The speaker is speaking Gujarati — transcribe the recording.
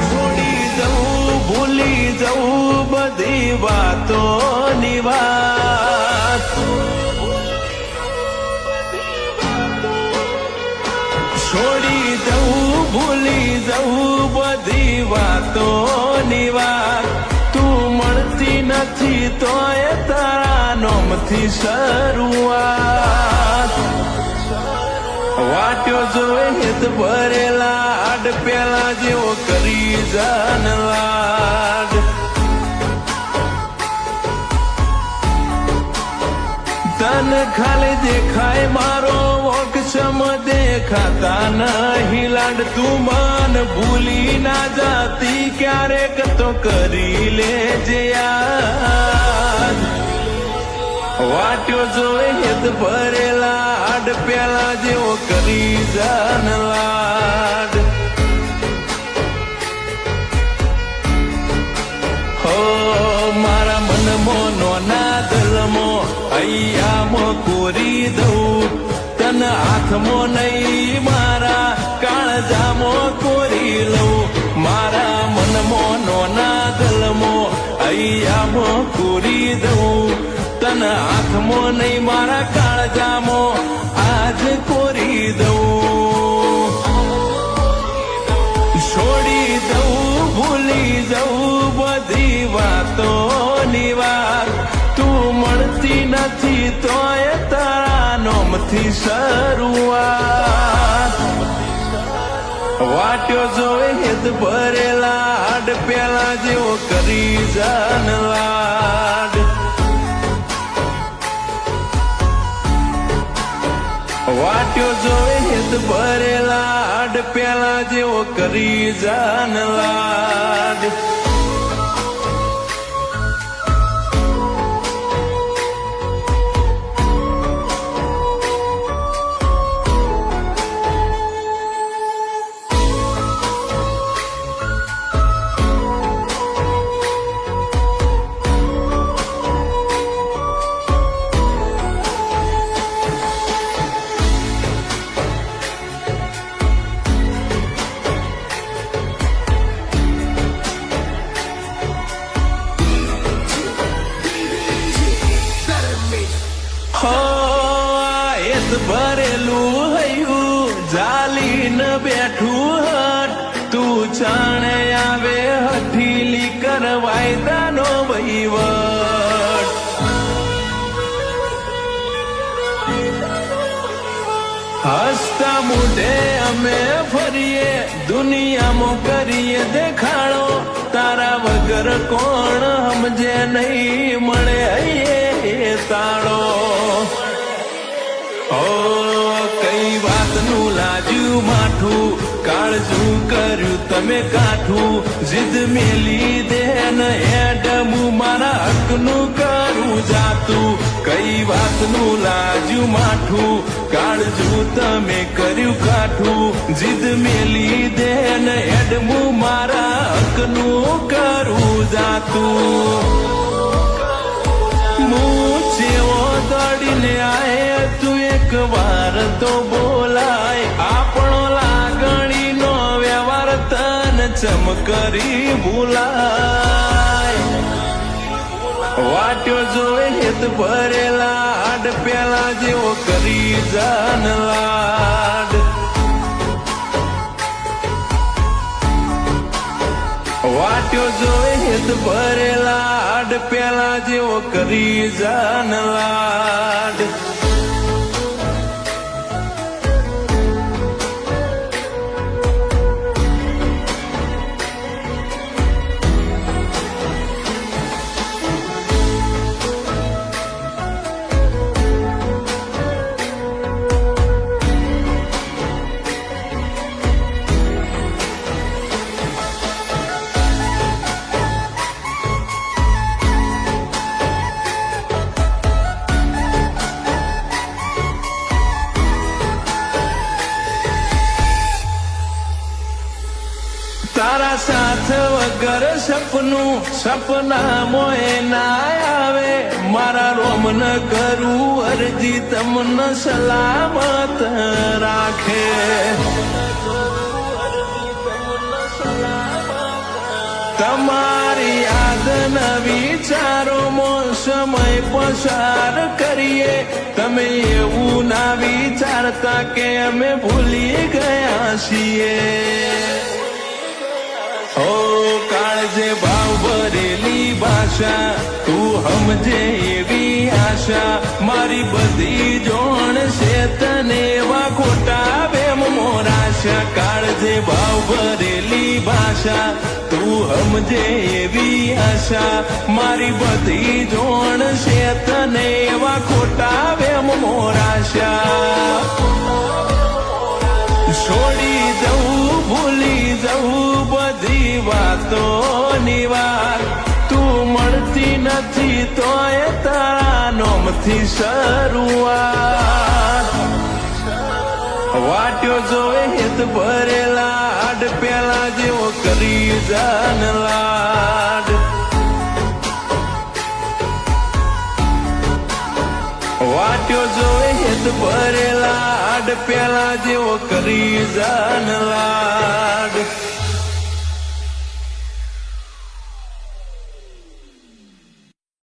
છોડી જવું ભૂલી જવું બધી વાતોની વાત છોડી જવું ભૂલી જવું બધી વાતોની વાત તું મળતી નથી તોય તારા નોમથી શરૂઆત વાટ્યો જોવે હેત ભરેલા આડ પેલા જેવો કરી જાન લાડ તન ખાલી દેખાય મારો વોક્ષમ દેખાતા નહીં લાડ તું મન ભૂલી ના જાતી ક્યારેક તો કરી લેજે યાદ વાટ્યો જોવે હેત ભરેલા આડ પેલા જેવો કરી જાન લાડ હો મારા મનમાં નોના દલમાં હૈયામાં કોરી દઉં તન હાથમાં નહીં મારા કાળજામાં કોરી લઉં મારા મનમાં નોના દલમાં હૈયામાં કોરી દઉં તન હાથમાં નહીં મારા કાળજામાં આજ કોરી દઉં છોડી દઉં ભૂલી જવું બધી વાતોની વાત તું મળતી નથી તોય તારા નોમથી શરૂઆત વાટ્યો જોવે હેત ભરેલા આડ પેલા જેવો કરી જાન લાડ વાટ્યો જોવે હેત ભરેલા આડ પેલા જેવો કરી જાન લાડ ભરેલું હૈયું જાલીને બેઠું હટ તું જાણે આવે હઠીલી કરવાયદાનો વહીવટ હસતા મોઢે અમે ફરીએ દુનિયામાં કરીએ દેખાડો તારા વગર કોણ સમજે નહીં મળે હૈયે તાળો કઈ વાતનું લાજ્યું માઠું કાળજું કર્યું તમે કાઠું જીદ મેલી દેન એડમું મારા હકનું કરું જાતું કઈ વાતનું લાજ્યું માઠું કાળજું તમે કર્યું કાઠું જીદ મેલી દેન એડમું મારા હકનું કરું જાતું જેવો દોડીને આય તું એક વાર તો બોલાય આપણો લાગણીનો વ્યવહાર તન ચમકરી ભૂલાય વાટ્યો જોવે હેત ભરેલા આડ પેલા જેવો કરી જાન લાડ વાટ્યો જોવે હેત ભરેલા આડ પેલા જેવો કરી જાન લાડ તારા સાથ વગર સપના મોય ના આવે મારા રોમ ન કરું અરજી તમને સલામત રાખે તમારી યાદ ન વિચારોમાં સમય પસાર કરીએ તમે એવું ના વિચારતા કે અમે ભૂલી ગયા છીએ ઓ કાળજે ભાવ ભરેલી ભાષા તું સમજે એવી આશા મારી બધી જોણ છે તને એવા ખોટા વેમ મોરાશા કાળજે ભાવ ભરેલી ભાષા તું સમજે એવી આશા મારી બધી જોણ છે તને એવા ખોટા વેમ મોરાશા છોડી જવું ભૂલી જવું બધી વાતોની વાત તું મળતી નથી તોય તારા નોમથી શરૂઆત વાટ્યો જોવે હિત ભરેલા આડ પેલા જેવો કરી જાન લાડ વાટ્યો જોવે હિત ભરેલા આડ પેલા જેવો કરી જાન લાડ